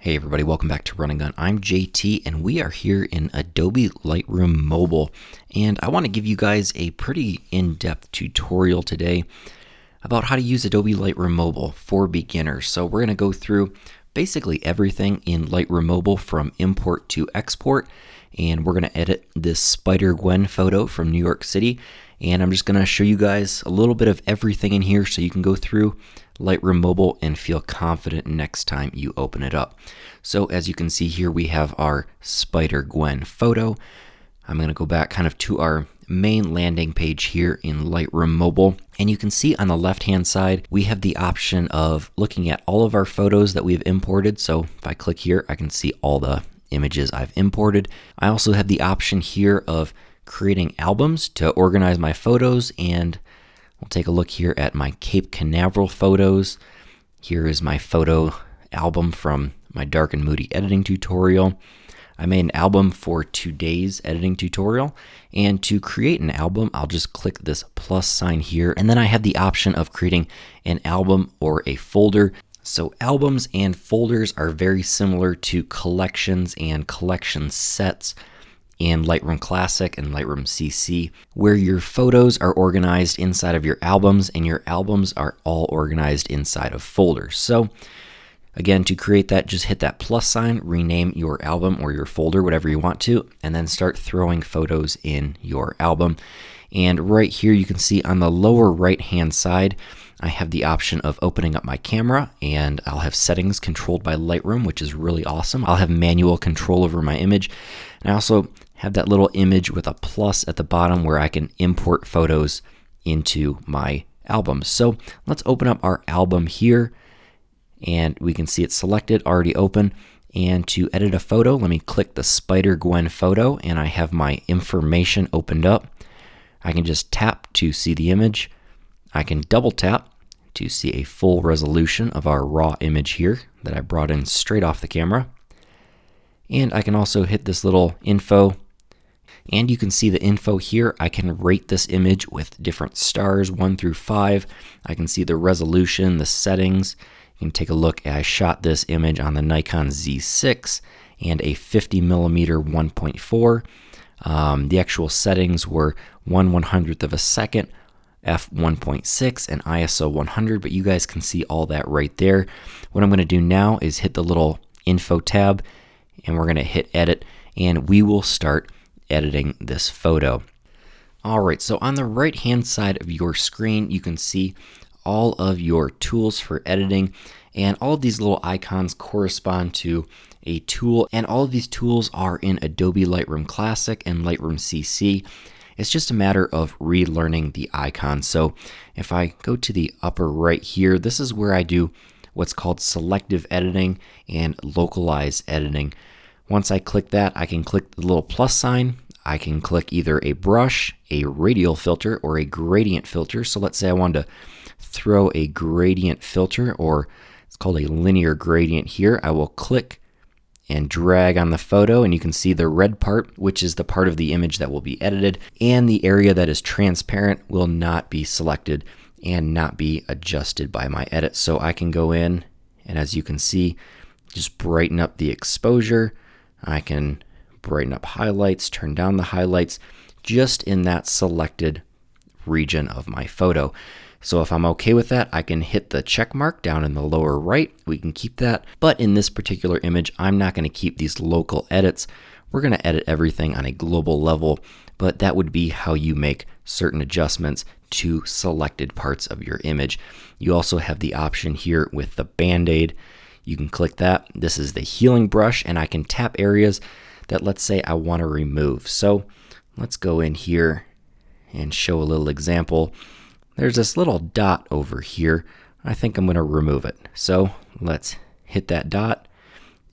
Hey everybody, welcome back to Run and Gun. I'm JT and we are here in Adobe Lightroom Mobile, and I want to give you guys a pretty in-depth tutorial today about how to use Adobe Lightroom Mobile for beginners. So we're going to go through basically everything in Lightroom Mobile from import to export, and we're going to edit this Spider Gwen photo from New York City, and I'm just going to show you guys a little bit of everything in here so you can go through Lightroom Mobile and feel confident next time you open it up. So as you can see here, we have our Spider Gwen photo. I'm going to go back kind of to our main landing page here in Lightroom Mobile, and you can see on the left hand side we have the option of looking at all of our photos that we've imported. So if I click here, I can see all the images I've imported. I also have the option here of creating albums to organize my photos, and we'll take a look here at my Cape Canaveral photos. Here is my photo album from my dark and moody editing tutorial. I made an album for today's editing tutorial, and to create an album, I'll just click this plus sign here, and then I have the option of creating an album or a folder. So albums and folders are very similar to collections and collection sets in Lightroom Classic and Lightroom CC, where your photos are organized inside of your albums and your albums are all organized inside of folders. So again, to create that, just hit that plus sign, rename your album or your folder, whatever you want to, and then start throwing photos in your album. And right here you can see on the lower right hand side, I have the option of opening up my camera, and I'll have settings controlled by Lightroom, which is really awesome. I'll have manual control over my image, and I also have that little image with a plus at the bottom where I can import photos into my album. So let's open up our album here, and we can see it's selected, already open. And to edit a photo, let me click the Spider Gwen photo, and I have my information opened up. I can just tap to see the image. I can double tap to see a full resolution of our raw image here that I brought in straight off the camera. And I can also hit this little info, and you can see the info here. I can rate this image with different stars, 1 through 5. I can see the resolution, the settings. You can take a look. I shot this image on the Nikon Z6 and a 50mm 1.4. The actual settings were 1/100th of a second, f1.6, and ISO 100, but you guys can see all that right there. What I'm going to do now is hit the little info tab, and we're going to hit edit, and we will start editing this photo. Alright, so on the right hand side of your screen you can see all of your tools for editing, and all of these little icons correspond to a tool, and all of these tools are in Adobe Lightroom Classic and Lightroom CC. It's just a matter of relearning the icons. So if I go to the upper right here, this is where I do what's called selective editing and localized editing. Once I click that, I can click the little plus sign. I can click either a brush, a radial filter, or a gradient filter. So let's say I wanted to throw a gradient filter, or it's called a linear gradient here. I will click and drag on the photo, and you can see the red part, which is the part of the image that will be edited, and the area that is transparent will not be selected and not be adjusted by my edit. So I can go in, and as you can see, just brighten up the exposure. I can brighten up highlights, turn down the highlights, just in that selected region of my photo. So if I'm okay with that, I can hit the check mark down in the lower right. We can keep that. But in this particular image, I'm not going to keep these local edits. We're going to edit everything on a global level, but that would be how you make certain adjustments to selected parts of your image. You also have the option here with the Band-Aid. You can click that. This is the healing brush, and I can tap areas that, let's say, I want to remove. So let's go in here and show a little example. There's this little dot over here. I think I'm going to remove it. So let's hit that dot.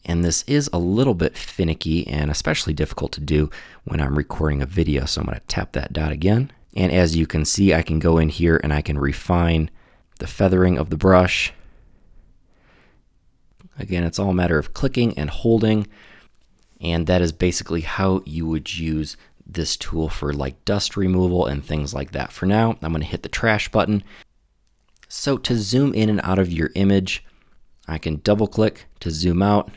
And this is a little bit finicky and especially difficult to do when I'm recording a video. So I'm going to tap that dot again. And as you can see, I can go in here and I can refine the feathering of the brush. Again, it's all a matter of clicking and holding. And that is basically how you would use this tool for like dust removal and things like that. For now, I'm going to hit the trash button. So to zoom in and out of your image, I can double click to zoom out,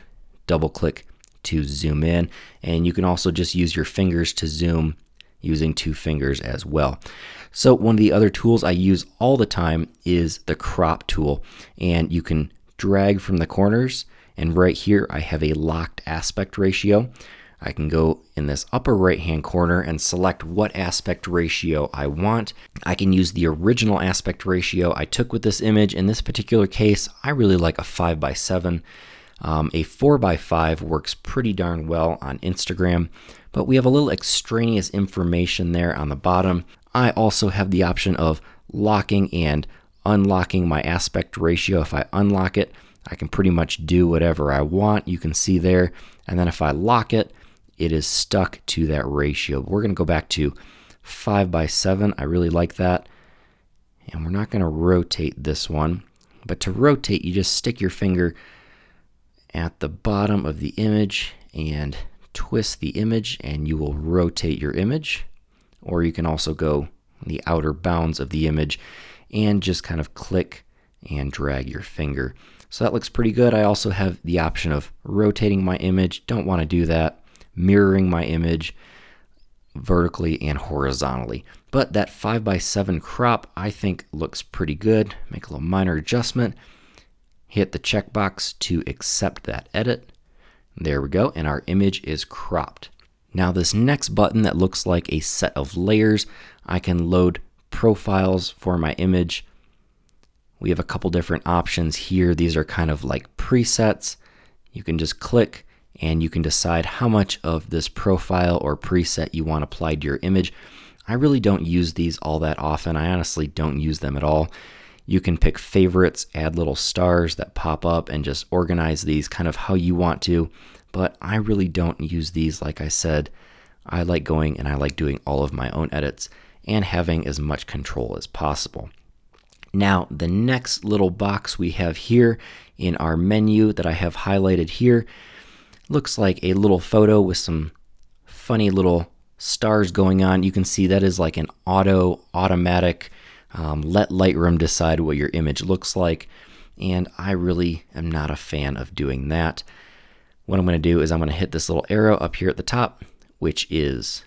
double click to zoom in, and you can also just use your fingers to zoom using 2 fingers as well. So one of the other tools I use all the time is the crop tool, and you can drag from the corners, and right here I have a locked aspect ratio. I can go in this upper right hand corner and select what aspect ratio I want. I can use the original aspect ratio I took with this image. In this particular case, I really like a 5:7. A 4:5 works pretty darn well on Instagram, but we have a little extraneous information there on the bottom. I also have the option of locking and unlocking my aspect ratio. If I unlock it, I can pretty much do whatever I want. You can see there. And then if I lock it, it is stuck to that ratio. We're going to go back to 5:7. I really like that. And we're not going to rotate this one. But to rotate, you just stick your finger at the bottom of the image and twist the image, and you will rotate your image. Or you can also go the outer bounds of the image and just kind of click and drag your finger. So that looks pretty good. I also have the option of rotating my image. Don't want to do that. Mirroring my image vertically and horizontally. But that 5:7 crop I think looks pretty good. Make a little minor adjustment. Hit the checkbox to accept that edit. There we go, and our image is cropped. Now this next button that looks like a set of layers, I can load profiles for my image. We have a couple different options here. These are kind of like presets. You can just click and you can decide how much of this profile or preset you want applied to your image. I really don't use these all that often. I honestly don't use them at all. You can pick favorites, add little stars that pop up, and just organize these kind of how you want to. But I really don't use these. Like I said, I like going and I like doing all of my own edits and having as much control as possible. Now, the next little box we have here in our menu that I have highlighted here looks like a little photo with some funny little stars going on. You can see that is like an automatic let Lightroom decide what your image looks like, and I really am not a fan of doing that. What I'm going to do is I'm going to hit this little arrow up here at the top, which is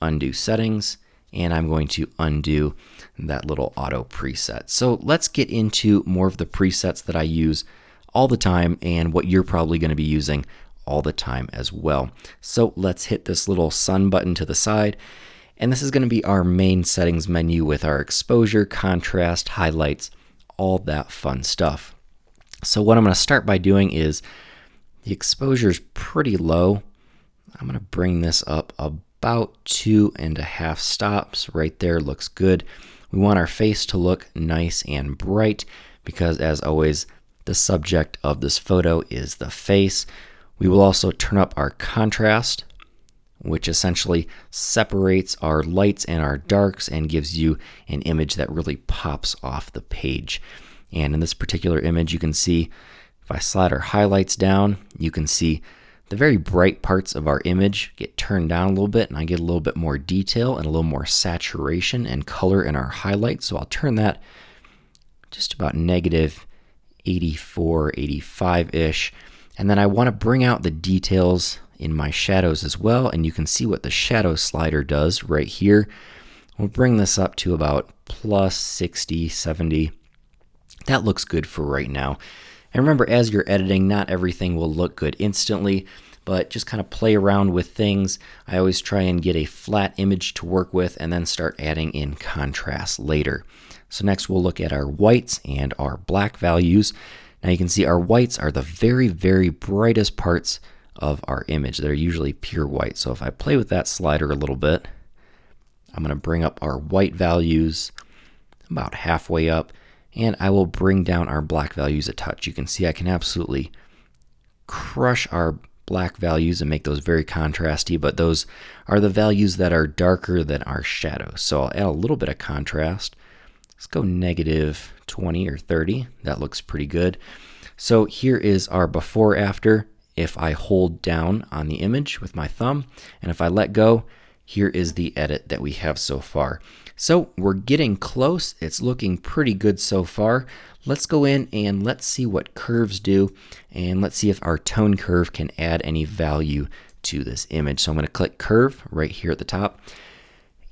undo settings, and I'm going to undo that little auto preset. So let's get into more of the presets that I use all the time and what you're probably going to be using all the time as well. So let's hit this little sun button to the side, and this is going to be our main settings menu with our exposure, contrast, highlights, all that fun stuff. So what I'm going to start by doing is the exposure is pretty low. I'm going to bring this up about 2.5 stops. Right there, looks good. We want our face to look nice and bright because, as always, the subject of this photo is the face. We will also turn up our contrast, which essentially separates our lights and our darks and gives you an image that really pops off the page. And in this particular image, you can see if I slide our highlights down, you can see the very bright parts of our image get turned down a little bit, and I get a little bit more detail and a little more saturation and color in our highlights. So I'll turn that just about negative 84, 85-ish. And then I want to bring out the details in my shadows as well, and you can see what the shadow slider does right here. We'll bring this up to about plus 60, 70. That looks good for right now. And remember, as you're editing, not everything will look good instantly, but just kind of play around with things. I always try and get a flat image to work with and then start adding in contrast later. So next we'll look at our whites and our black values. Now you can see our whites are the very, very brightest parts of our image. They're usually pure white. So if I play with that slider a little bit, I'm going to bring up our white values about halfway up, and I will bring down our black values a touch. You can see I can absolutely crush our black values and make those very contrasty, but those are the values that are darker than our shadows. So I'll add a little bit of contrast. Let's go negative 20 or 30. That looks pretty good. So here is our before after. If I hold down on the image with my thumb, and if I let go, here is the edit that we have so far. So we're getting close. It's looking pretty good so far. Let's go in and let's see what curves do, and let's see if our tone curve can add any value to this image. So I'm going to click curve right here at the top,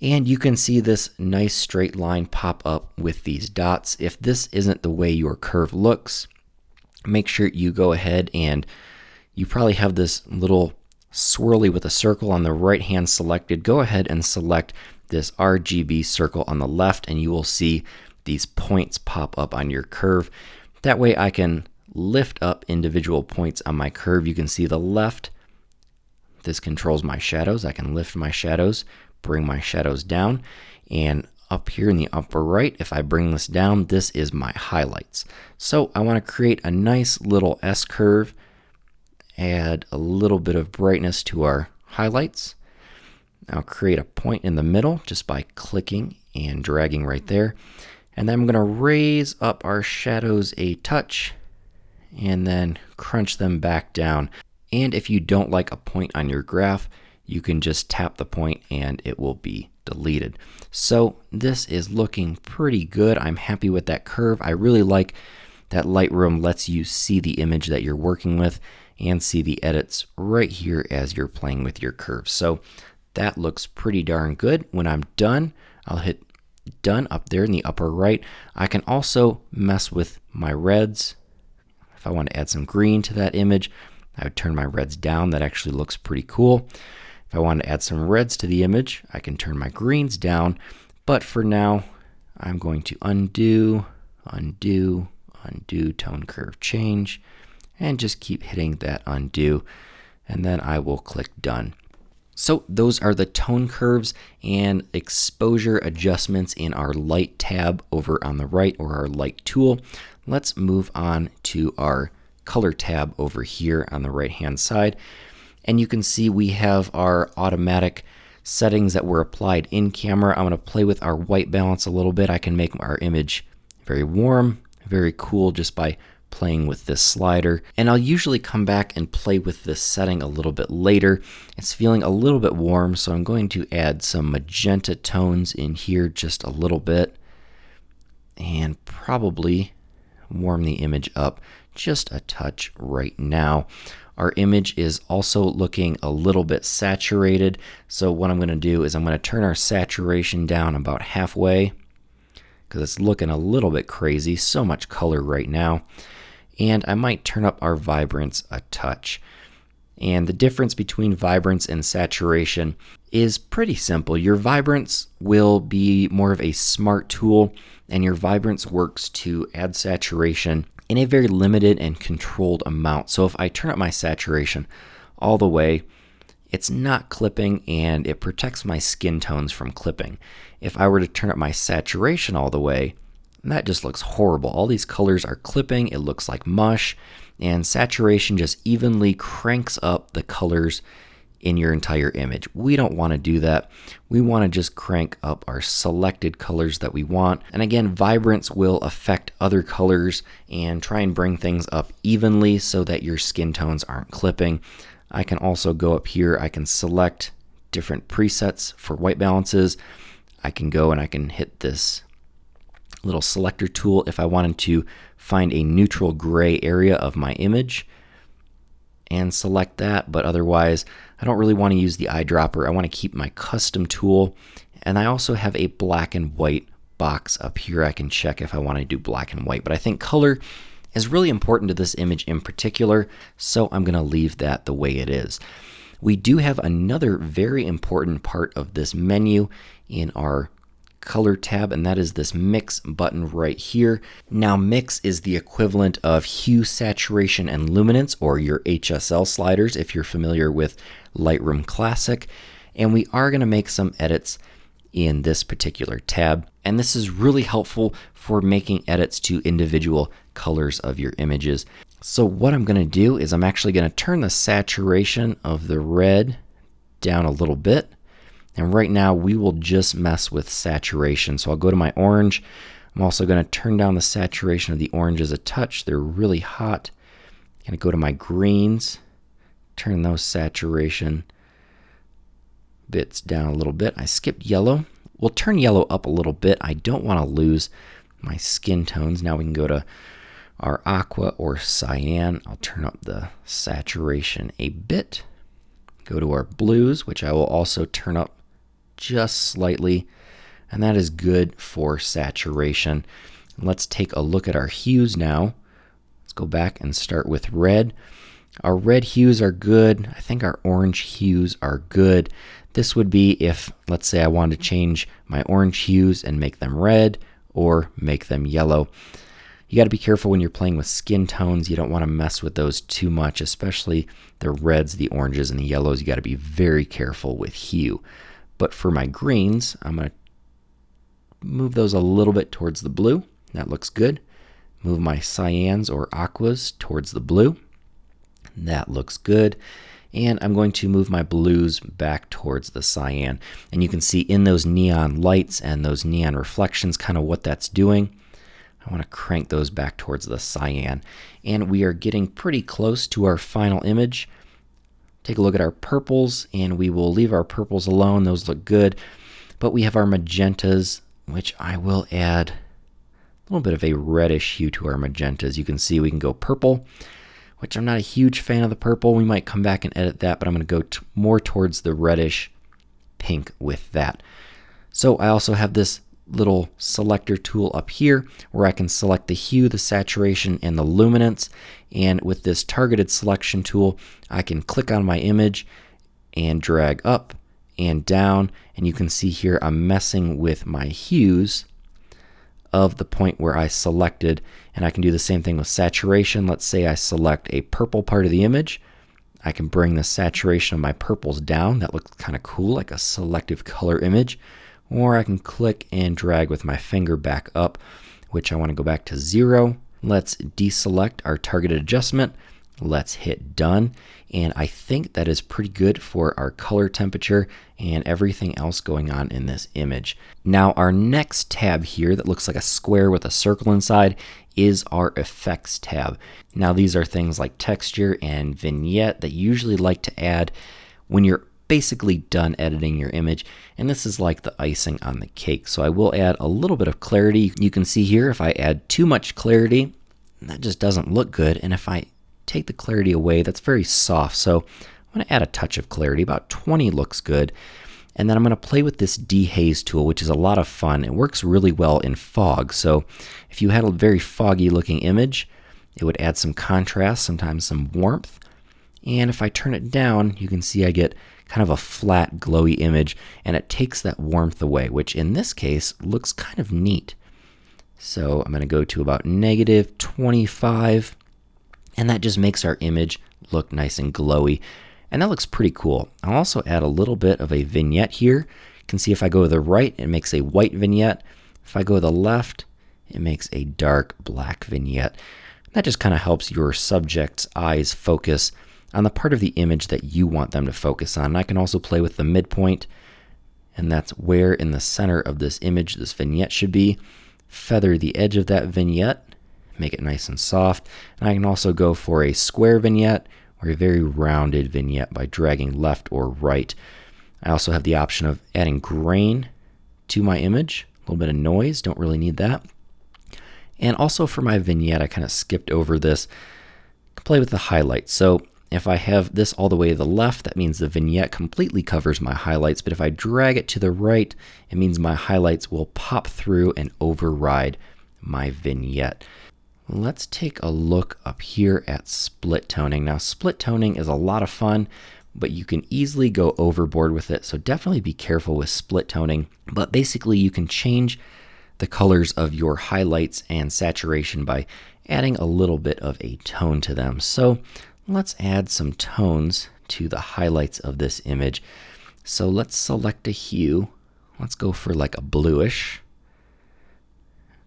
and you can see this nice straight line pop up with these dots. If this isn't the way your curve looks, make sure you go ahead, and you probably have this little swirly with a circle on the right hand selected. Go ahead and select this RGB circle on the left, and you will see these points pop up on your curve. That way I can lift up individual points on my curve. You can see the left, this controls my shadows. I can lift my shadows, bring my shadows down, and up here in the upper right, if I bring this down, this is my highlights. So I want to create a nice little S curve, add a little bit of brightness to our highlights. I'll create a point in the middle just by clicking and dragging right there. And then I'm going to raise up our shadows a touch and then crunch them back down. And if you don't like a point on your graph, you can just tap the point and it will be deleted. So this is looking pretty good. I'm happy with that curve. I really like that Lightroom lets you see the image that you're working with and see the edits right here as you're playing with your curves. So that looks pretty darn good. When I'm done, I'll hit done up there in the upper right. I can also mess with my reds. If I want to add some green to that image, I would turn my reds down. That actually looks pretty cool. If I want to add some reds to the image, I can turn my greens down. But for now, I'm going to undo, undo, undo, tone curve change, and just keep hitting that undo, and then I will click done. So those are the tone curves and exposure adjustments in our light tab over on the right, or our light tool. Let's move on to our color tab over here on the right hand side. And you can see we have our automatic settings that were applied in camera. I'm going to play with our white balance a little bit. I can make our image very warm, very cool just by playing with this slider. And I'll usually come back and play with this setting a little bit later. It's feeling a little bit warm, so I'm going to add some magenta tones in here just a little bit, and probably warm the image up just a touch right now. Our image is also looking a little bit saturated, so what I'm going to do is I'm going to turn our saturation down about halfway, because it's looking a little bit crazy, so much color right now. And I might turn up our vibrance a touch. And the difference between vibrance and saturation is pretty simple. Your vibrance will be more of a smart tool, and your vibrance works to add saturation in a very limited and controlled amount. So if I turn up my saturation all the way, it's not clipping and it protects my skin tones from clipping. If I were to turn up my saturation all the way, that just looks horrible. All these colors are clipping, it looks like mush, and saturation just evenly cranks up the colors in your entire image. We don't want to do that. We want to just crank up our selected colors that we want. And again, vibrance will affect other colors and try and bring things up evenly so that your skin tones aren't clipping. I can also go up here, I can select different presets for white balances. I can go and I can hit this little selector tool if I wanted to find a neutral gray area of my image and select that, but otherwise I don't really want to use the eyedropper. I want to keep my custom tool, and I also have a black and white box up here. I can check if I want to do black and white, but I think color is really important to this image in particular, so I'm going to leave that the way it is. We do have another very important part of this menu in our color tab, and that is this mix button right here. Now mix is the equivalent of hue, saturation, and luminance, or your HSL sliders if you're familiar with Lightroom Classic, and we are going to make some edits in this particular tab, and this is really helpful for making edits to individual colors of your images. So what I'm going to do is I'm actually going to turn the saturation of the red down a little bit. And right now we will just mess with saturation. So I'll go to my orange. I'm also going to turn down the saturation of the oranges a touch. They're really hot. I'm going to go to my greens, turn those saturation bits down a little bit. I skipped yellow. we'll turn yellow up a little bit. I don't want to lose my skin tones. Now we can go to our aqua or cyan. I'll turn up the saturation a bit. Go to our blues, which I will also turn up just slightly. And that is good for saturation. Let's take a look at our hues now. Let's go back and start with red. Our red hues are good. I think our orange hues are good. This would be if, let's say, I wanted to change my orange hues and make them red or make them yellow. You got to be careful when you're playing with skin tones. You don't want to mess with those too much, especially the reds, the oranges, and the yellows. You got to be very careful with hue. But for my greens, I'm going to move those a little bit towards the blue. That looks good. Move my cyans or aquas towards the blue. That looks good. And I'm going to move my blues back towards the cyan. And you can see in those neon lights and those neon reflections kind of what that's doing. I want to crank those back towards the cyan. And we are getting pretty close to our final image. Take a look at our purples, and we will leave our purples alone. Those look good. But we have our magentas, which I will add a little bit of a reddish hue to our magentas. You can see we can go purple, which I'm not a huge fan of the purple. We might come back and edit that, but I'm going to go more towards the reddish pink with that. So I also have this little selector tool up here where I can select the hue, the saturation, and the luminance. And with this targeted selection tool, I can click on my image and drag up and down. And you can see here I'm messing with my hues of the point where I selected. And I can do the same thing with saturation. Let's say I select a purple part of the image. I can bring the saturation of my purples down. That looks kind of cool, like a selective color image. Or I can click and drag with my finger back up, which I want to go back to 0. Let's deselect our targeted adjustment. Let's hit done. And I think that is pretty good for our color temperature and everything else going on in this image. Now our next tab here that looks like a square with a circle inside is our effects tab. Now these are things like texture and vignette that you usually like to add when you're basically done editing your image, and this is like the icing on the cake. So I will add a little bit of clarity. You can see here if I add too much clarity, that just doesn't look good, and if I take the clarity away, that's very soft. So I'm going to add a touch of clarity. About 20 looks good. And then I'm going to play with this dehaze tool, which is a lot of fun. It works really well in fog. So if you had a very foggy looking image, it would add some contrast, sometimes some warmth. And if I turn it down, you can see I get kind of a flat, glowy image, and it takes that warmth away, which in this case looks kind of neat. So I'm going to go to about -25, and that just makes our image look nice and glowy, and that looks pretty cool. I'll also add a little bit of a vignette here. You can see if I go to the right, it makes a white vignette. If I go to the left, it makes a dark black vignette. That just kind of helps your subject's eyes focus on the part of the image that you want them to focus on. And I can also play with the midpoint, and that's where in the center of this image this vignette should be. Feather the edge of that vignette, make it nice and soft. And I can also go for a square vignette or a very rounded vignette by dragging left or right. I also have the option of adding grain to my image, a little bit of noise, don't really need that. And also for my vignette, I kind of skipped over this. I can play with the highlights. So if I have this all the way to the left, that means the vignette completely covers my highlights. But if I drag it to the right, it means my highlights will pop through and override my vignette. Let's take a look up here at split toning. Now, split toning is a lot of fun, but you can easily go overboard with it. So definitely be careful with split toning. But basically, you can change the colors of your highlights and saturation by adding a little bit of a tone to them. So let's add some tones to the highlights of this image. So let's select a hue. Let's go for like a bluish,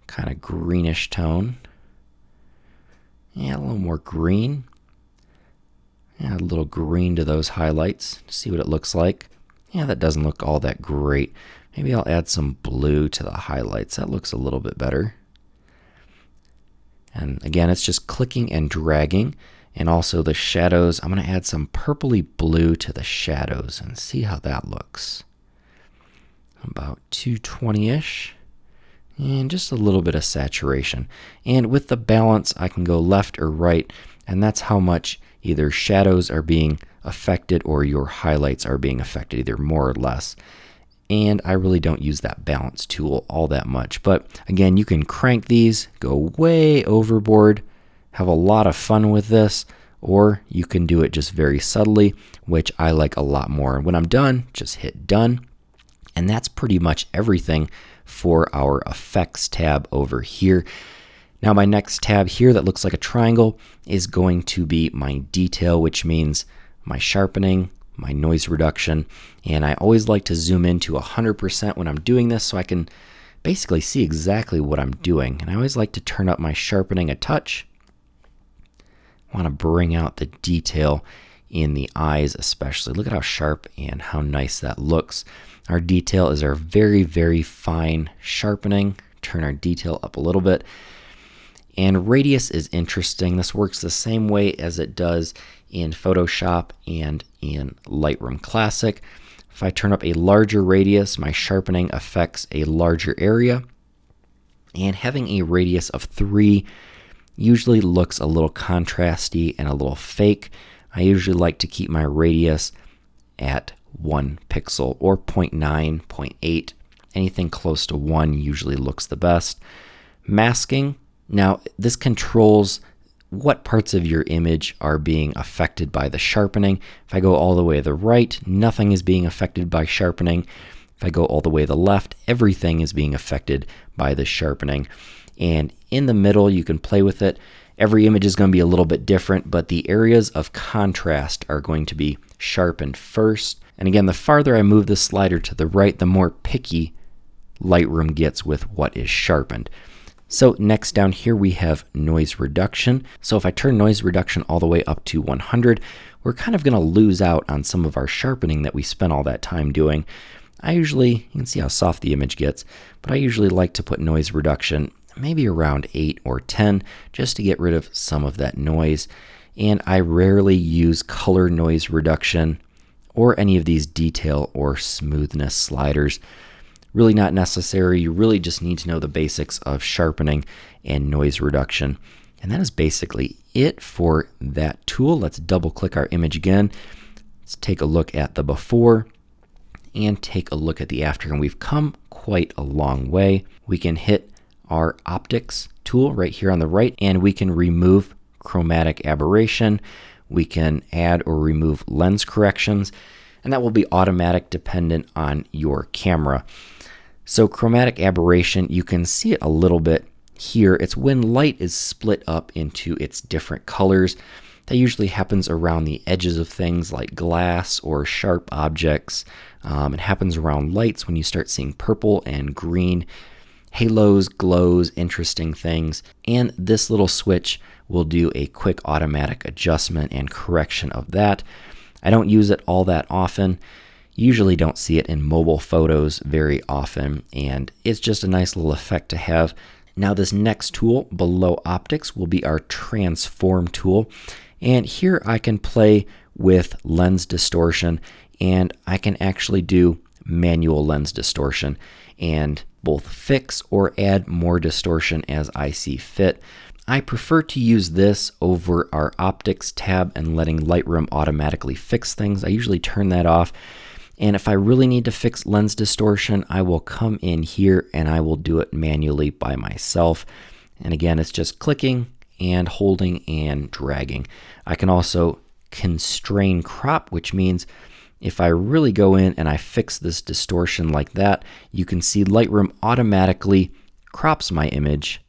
kind of greenish tone. Yeah, a little more green. Add a little green to those highlights to see what it looks like. Yeah, that doesn't look all that great. Maybe I'll add some blue to the highlights. That looks a little bit better. And again, it's just clicking and dragging. And also the shadows, I'm going to add some purpley blue to the shadows and see how that looks. about 220-ish. And just a little bit of saturation. And with the balance, I can go left or right, and that's how much either shadows are being affected or your highlights are being affected, either more or less. And I really don't use that balance tool all that much. But again, you can crank these, go way overboard, have a lot of fun with this, or you can do it just very subtly, which I like a lot more. And when I'm done, just hit done. And that's pretty much everything for our effects tab over here. Now my next tab here that looks like a triangle is going to be my detail, which means my sharpening, my noise reduction, and I always like to zoom in to 100% when I'm doing this so I can basically see exactly what I'm doing. And I always like to turn up my sharpening a touch. I want to bring out the detail in the eyes especially. Look at how sharp and how nice that looks. Our detail is our very, very fine sharpening. Turn our detail up a little bit. And radius is interesting. This works the same way as it does in Photoshop and in Lightroom Classic. If I turn up a larger radius, my sharpening affects a larger area. And having a radius of 3 usually looks a little contrasty and a little fake. I usually like to keep my radius at 1 pixel or 0.9, 0.8. Anything close to 1 usually looks the best. Masking. Now, this controls what parts of your image are being affected by the sharpening. If I go all the way to the right, nothing is being affected by sharpening. If I go all the way to the left, everything is being affected by the sharpening. And in the middle, you can play with it. Every image is going to be a little bit different, but the areas of contrast are going to be sharpened first. And again, the farther I move the slider to the right, the more picky Lightroom gets with what is sharpened. So next down here we have noise reduction. So if I turn noise reduction all the way up to 100, we're kind of going to lose out on some of our sharpening that we spent all that time doing. You can see how soft the image gets, but I usually like to put noise reduction maybe around 8 or 10 just to get rid of some of that noise. And I rarely use color noise reduction or any of these detail or smoothness sliders. Really not necessary. You really just need to know the basics of sharpening and noise reduction. And that is basically it for that tool. Let's double click our image again. Let's take a look at the before and take a look at the after. And we've come quite a long way. We can hit our optics tool right here on the right, and we can remove chromatic aberration. We can add or remove lens corrections, and that will be automatic dependent on your camera. So chromatic aberration, you can see it a little bit here. It's when light is split up into its different colors. That usually happens around the edges of things like glass or sharp objects. It happens around lights when you start seeing purple and green, halos, glows, interesting things. And this little switch will do a quick automatic adjustment and correction of that. I don't use it all that often. Usually don't see it in mobile photos very often, and it's just a nice little effect to have. Now this next tool below optics will be our transform tool, and here I can play with lens distortion, and I can actually do manual lens distortion and both fix or add more distortion as I see fit. I prefer to use this over our optics tab and letting Lightroom automatically fix things. I usually turn that off. And if I really need to fix lens distortion, I will come in here and I will do it manually by myself. And again, it's just clicking and holding and dragging. I can also constrain crop, which means if I really go in and I fix this distortion like that, you can see Lightroom automatically crops my image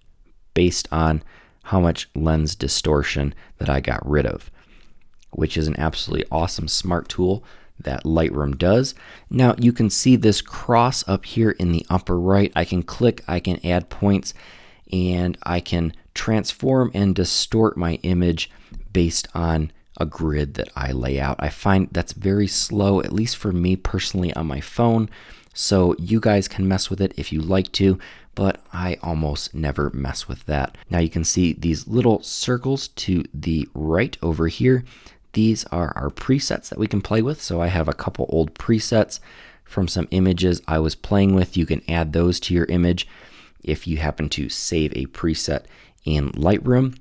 based on how much lens distortion that I got rid of, which is an absolutely awesome smart tool that Lightroom does. Now you can see this cross up here in the upper right. I can click, I can add points, and I can transform and distort my image based on a grid that I lay out. I find that's very slow, at least for me personally on my phone. So you guys can mess with it if you like to, but I almost never mess with that. Now you can see these little circles to the right over here. These are our presets that we can play with. So I have a couple old presets from some images I was playing with. You can add those to your image if you happen to save a preset in Lightroom.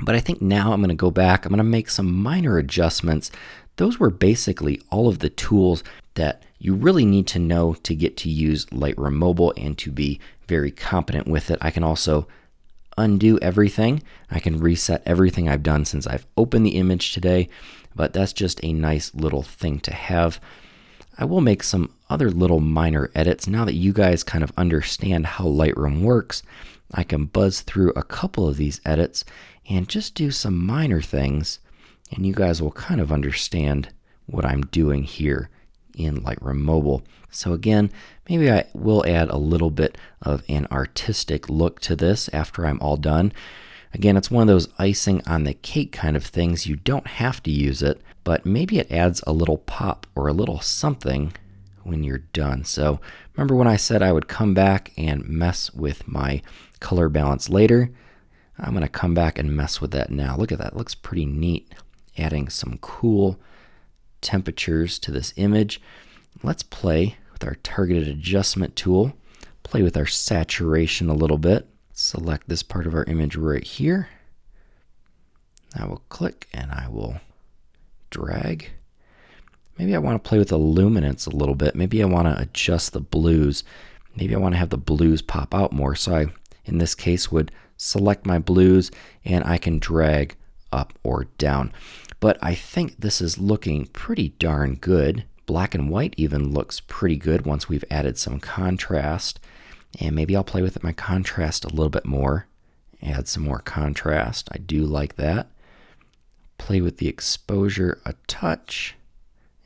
But I think now I'm going to go back. I'm going to make some minor adjustments. Those were basically all of the tools that you really need to know to get to use Lightroom Mobile and to be very competent with it. I can also undo everything. I can reset everything I've done since I've opened the image today, but that's just a nice little thing to have. I will make some other little minor edits. Now that you guys kind of understand how Lightroom works, I can buzz through a couple of these edits and just do some minor things, and you guys will kind of understand what I'm doing here in Lightroom Mobile. So again, maybe I will add a little bit of an artistic look to this after I'm all done. Again, it's one of those icing on the cake kind of things. You don't have to use it, but maybe it adds a little pop or a little something when you're done. So remember when I said I would come back and mess with my color balance later? I'm going to come back and mess with that now. Look at that, it looks pretty neat. Adding some cool temperatures to this image. Let's play with our targeted adjustment tool. Play with our saturation a little bit. Select this part of our image right here. I will click and I will drag. Maybe I want to play with the luminance a little bit. Maybe I want to adjust the blues. Maybe I want to have the blues pop out more. So I, in this case, would select my blues and I can drag up or down. But I think this is looking pretty darn good. Black and white even looks pretty good once we've added some contrast. And maybe I'll play with my contrast a little bit more. Add some more contrast. I do like that. Play with the exposure a touch.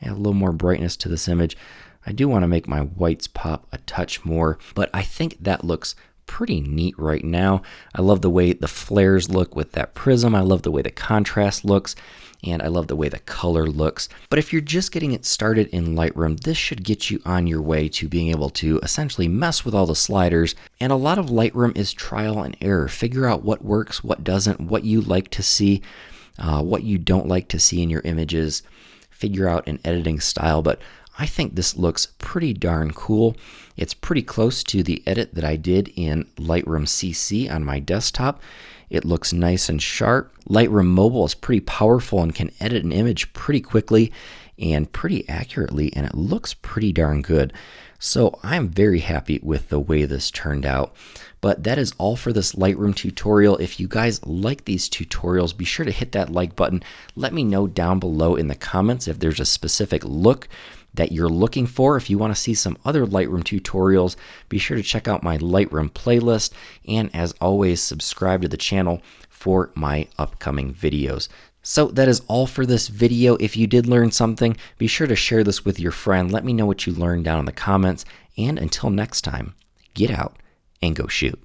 Add a little more brightness to this image. I do want to make my whites pop a touch more, but I think that looks pretty neat right now. I love the way the flares look with that prism. I love the way the contrast looks, and I love the way the color looks. But if you're just getting it started in Lightroom, this should get you on your way to being able to essentially mess with all the sliders. And a lot of Lightroom is trial and error. Figure out what works, what doesn't, what you like to see, what you don't like to see in your images. Figure out an editing style, but I think this looks pretty darn cool. It's pretty close to the edit that I did in Lightroom CC on my desktop. It looks nice and sharp. Lightroom Mobile is pretty powerful and can edit an image pretty quickly and pretty accurately, and it looks pretty darn good. So I'm very happy with the way this turned out. But that is all for this Lightroom tutorial. If you guys like these tutorials, be sure to hit that like button. Let me know down below in the comments if there's a specific look that you're looking for. If you want to see some other Lightroom tutorials, be sure to check out my Lightroom playlist. And as always, subscribe to the channel for my upcoming videos. So that is all for this video. If you did learn something, be sure to share this with your friend. Let me know what you learned down in the comments. And until next time, get out and go shoot.